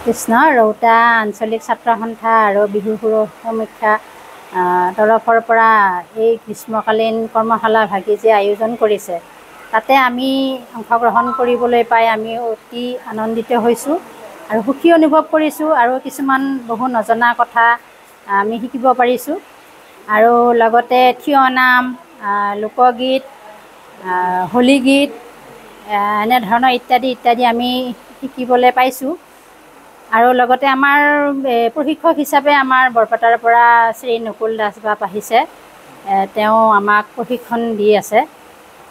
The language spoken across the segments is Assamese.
কৃষ্ণ ৰৌতা আঞ্চলিক ছাত্ৰ সন্থা আৰু বিহু সমীক্ষা তৰফৰ পৰা এই গ্ৰীষ্মকালীন কৰ্মশালা ভাগিজে আয়োজন কৰিছে। তাতে আমি অংশগ্ৰহণ কৰিবলৈ পাই আমি অতি আনন্দিত হৈছোঁ আৰু সুখী অনুভৱ কৰিছোঁ আৰু কিছুমান বহু নজনা কথা আমি শিকিব পাৰিছোঁ আৰু লগতে থিয় নাম, লোকগীত, হোলী গীত এনেধৰণৰ ইত্যাদি আমি শিকিবলৈ পাইছোঁ। আৰু লগতে আমাৰ প্ৰশিক্ষক হিচাপে আমাৰ বৰপেটাৰ পৰা শ্ৰী নকুল দাস বাপ আহিছে। তেওঁ আমাক প্ৰশিক্ষণ দি আছে।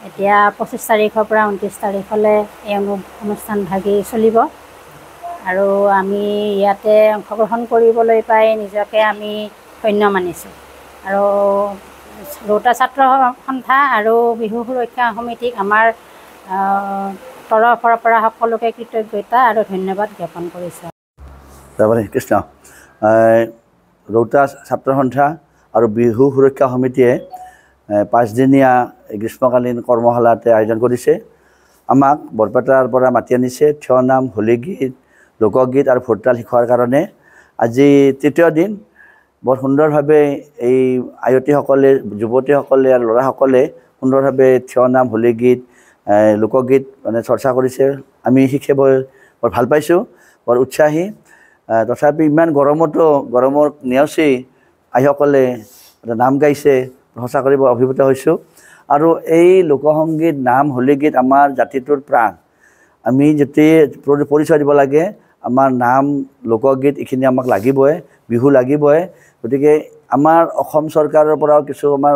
এতিয়া 25 তাৰিখৰ পৰা 29 তাৰিখলৈ এই অনুষ্ঠান ভাগি চলিব আৰু আমি ইয়াতে অংশগ্ৰহণ কৰিবলৈ পাই নিজকে আমি ধন্য মানিছোঁ আৰু ৰৌতা ছাত্ৰ সন্থা আৰু বিহু সুৰক্ষা সমিতিক আমাৰ তৰফৰ পৰা সকলোকে কৃতজ্ঞতা আৰু ধন্যবাদ জ্ঞাপন কৰিছোঁ। কৃষ্ণ ৰৌতা ছাত্ৰ সন্থা আৰু বিহু সুৰক্ষা সমিতিয়ে 5 দিনীয়া গ্ৰীষ্মকালীন কৰ্মশালাতে আয়োজন কৰিছে। আমাক বৰপেটাৰ পৰা মাতি আনিছে থিয় নাম, হোলী গীত, লোকগীত আৰু ভোৰতাল শিকোৱাৰ কাৰণে। আজি 3য় দিন। বৰ সুন্দৰভাৱে এই আয়তীসকলে, যুৱতীসকলে আৰু ল'ৰাসকলে সুন্দৰভাৱে থিয় নাম, হোলী গীত, লোকগীত মানে চৰ্চা কৰিছে। আমি শিকি বৰ ভাল পাইছোঁ, বৰ উৎসাহী। তথাপি ইমান গৰমৰ নেওচি আইসকলে নাম গাইছে, সঁচা কৰি বৰ অভিভূত হৈছোঁ। আৰু এই লোকসংগীত, নাম, হোলী গীত আমাৰ জাতিটোৰ প্ৰাণ। আমি যেতিয়া পৰিচয় দিব লাগে, আমাৰ নাম, লোকগীত এইখিনি আমাক লাগিবই, বিহু লাগিবই। গতিকে আমাৰ অসম চৰকাৰৰ পৰাও কিছু আমাৰ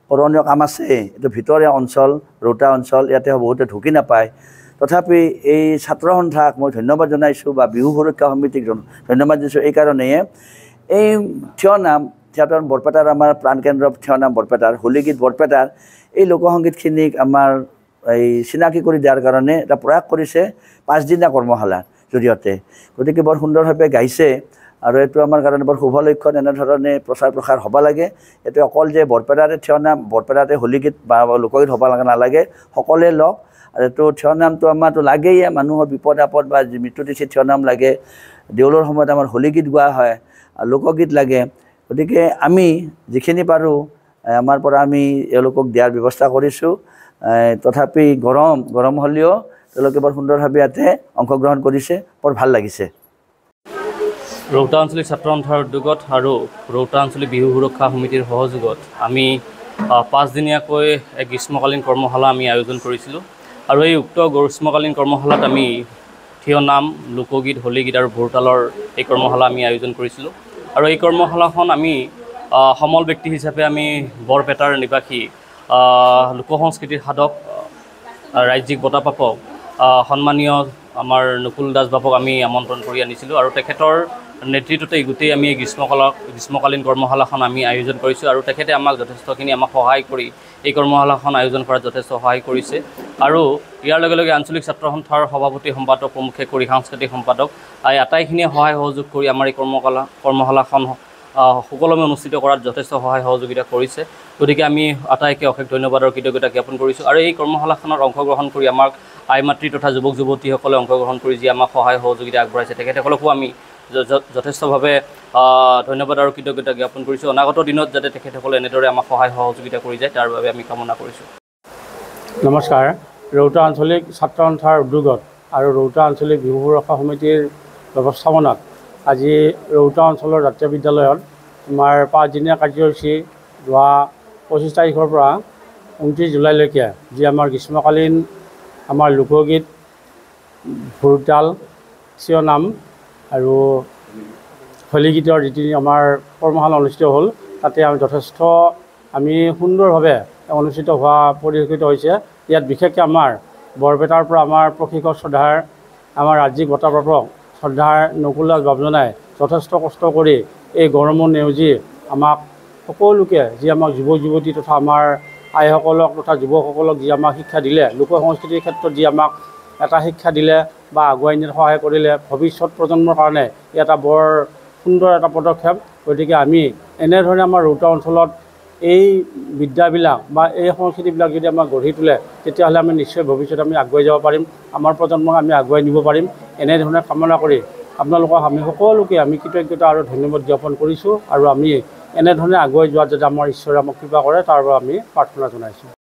কৰণীয় কাম আছে। এইটো ভিতৰীয়া অঞ্চল, ৰৌতা অঞ্চল, ইয়াতে বহুতে ঢুকি নাপায়। তথাপি এই ছাত্ৰ সন্থাক মই ধন্যবাদ জনাইছোঁ বা বিহু সুৰক্ষা সমিতিক ধন্যবাদ দিছোঁ। এইকাৰণেই এই থিয় নাম, থিয়েটাৰ বৰপেটাৰ আমাৰ প্ৰাণকেন্দ্ৰ থিয় নাম বৰপেটাৰ, হোলী গীত বৰপেটাৰ, এই লোকসংগীতখিনিক আমাৰ এই চিনাকি কৰি দিয়াৰ কাৰণে এটা প্ৰয়াস কৰিছে 5 দিনীয়া কৰ্মশালাৰ জৰিয়তে। গতিকে বৰ সুন্দৰভাৱে গাইছে আৰু এইটো আমাৰ কাৰণে বৰ শুভ লক্ষণ। এনেধৰণে প্ৰচাৰ প্ৰসাৰ হ'ব লাগে। এইটো অকল যে বৰপেটাৰে থিয় নাম, বৰপেটাতে হোলী গীত বা লোকগীত হ'ব নালাগে, সকলোৱে লওক। আৰু এইটো থিয় নামটো আমাৰতো লাগেই, মানুহৰ বিপদ আপদ বা মৃত্যু তিথিত থিয় নাম লাগে। দেউলৰ সময়ত আমাৰ হোলী গীত গোৱা হয়, লোকগীত লাগে। গতিকে আমি যিখিনি পাৰোঁ আমাৰ পৰা আমি এওঁলোকক দিয়াৰ ব্যৱস্থা কৰিছোঁ। তথাপি গৰম হ'লেও তেওঁলোকে বৰ সুন্দৰভাৱে ইয়াতে অংশগ্ৰহণ কৰিছে, বৰ ভাল লাগিছে। ৰৌতা আঞ্চলিক ছাত্ৰ সন্থাৰ উদ্যোগত আৰু ৰৌতা আঞ্চলিক বিহু সুৰক্ষা সমিতিৰ সহযোগত আমি 5 দিনীয়াকৈ এক গ্ৰীষ্মকালীন কৰ্মশালা আমি আয়োজন কৰিছিলোঁ। আৰু এই উক্ত গ্ৰীষ্মকালীন কৰ্মশালাত আমি থিয় নাম, লোকগীত, হোলী গীত আৰু ভোৰতালৰ এই কৰ্মশালা আমি আয়োজন কৰিছিলোঁ। আৰু এই কৰ্মশালাখন আমি সমল ব্যক্তি হিচাপে আমি বৰপেটাৰ নিবাসী লোকসংস্কৃতিৰ সাধক, ৰাজ্যিক বঁটাপ্ৰাপক সন্মানীয় আমাৰ নকুল দাস বাপক আমি আমন্ত্ৰণ কৰি আনিছিলোঁ। আৰু তেখেতৰ নেতৃত্বতে গোটেই আমি এই গ্ৰীষ্মকালীন কৰ্মশালাখন আমি আয়োজন কৰিছোঁ। আৰু তেখেতে আমাক যথেষ্টখিনি সহায় কৰি এই কৰ্মশালাখন আয়োজন কৰাত যথেষ্ট সহায় কৰিছে। আৰু ইয়াৰ লগে লগে আঞ্চলিক ছাত্ৰ সন্থাৰ সভাপতি সম্পাদক প্ৰমুখে কৰি সাংস্কৃতিক সম্পাদক আটাইখিনিয়ে সহায় সহযোগ কৰি আমাৰ এই কৰ্মশালাখন সুকলমে অনুষ্ঠিত কৰাত যথেষ্ট সহায় সহযোগিতা কৰিছে। গতিকে আমি আটাইকে অশেষ ধন্যবাদ আৰু কৃতজ্ঞতা জ্ঞাপন কৰিছোঁ। আৰু এই কৰ্মশালাখনত অংশগ্ৰহণ কৰি আমাক আই মাতৃ তথা যুৱক যুৱতীসকলে অংশগ্ৰহণ কৰি যি আমাক সহায় সহযোগিতা আগবঢ়াইছে, তেখেতসকলকো আমি যথেষ্টভাৱে ধন্যবাদ আৰু কৃতজ্ঞতা জ্ঞাপন কৰিছোঁ। অনাগত দিনত যাতে তেখেতসকলে এনেদৰে আমাক সহায় সহযোগিতা কৰি যায়, তাৰ বাবে আমি কামনা কৰিছোঁ। নমস্কাৰ। ৰৌতা আঞ্চলিক ছাত্ৰ সন্থাৰ উদ্যোগত আৰু ৰৌতা আঞ্চলিক বিহু সুৰক্ষা সমিতিৰ ব্যৱস্থাপনাত আজি ৰৌতা অঞ্চলৰ জাতীয় বিদ্যালয়ত আমাৰ 5 দিনীয়া কাৰ্যসূচী যোৱা 25 তাৰিখৰ পৰা 29 জুলাইলৈকে যি আমাৰ গ্ৰীষ্মকালীন আমাৰ লোকগীত, ভোৰতাল, থিয় নাম আৰু হোলী গীতৰ যিটো আমাৰ কৰ্মশালা অনুষ্ঠিত হ'ল, তাতে আমি যথেষ্ট সুন্দৰভাৱে অনুষ্ঠিত হোৱা পৰিলক্ষিত হৈছে। ইয়াত বিশেষকৈ আমাৰ বৰপেটাৰ পৰা আমাৰ প্ৰশিক্ষক শ্ৰদ্ধাৰ আমাৰ ৰাজ্যিক বঁটাপ্ৰাপক শ্ৰদ্ধাৰ নকুল দাস বাপজনাই যথেষ্ট কষ্ট কৰি এই গৰমত নেওচি আমাক সকলোকে যি আমাক যুৱক যুৱতী তথা আমাৰ আইসকলক তথা যুৱকসকলক যি আমাক শিক্ষা দিলে, লোক সংস্কৃতিৰ ক্ষেত্ৰত যি আমাক এটা শিক্ষা দিলে বা আগুৱাই নিয়াত সহায় কৰিলে, ভৱিষ্যত প্ৰজন্মৰ কাৰণে এটা বৰ সুন্দৰ এটা পদক্ষেপ। গতিকে আমি এনেধৰণে আমাৰ ৰৌতা অঞ্চলত এই বিদ্যাবিলাক বা এই সংস্কৃতিবিলাক যদি আমাক গঢ়ি তোলে তেতিয়াহ'লে আমি নিশ্চয় ভৱিষ্যতে আমি আগুৱাই যাব পাৰিম, আমাৰ প্ৰজন্মক আমি আগুৱাই নিব পাৰিম। এনেধৰণে কামনা কৰি আপোনালোকক আমি সকলোকে আমি কৃতজ্ঞতা আৰু ধন্যবাদ জ্ঞাপন কৰিছোঁ আৰু আমি এনেধৰণে আগুৱাই যোৱাত যাতে আমাৰ ঈশ্বৰে আমাক কৃপা কৰে তাৰ বাবে আমি প্ৰাৰ্থনা জনাইছোঁ।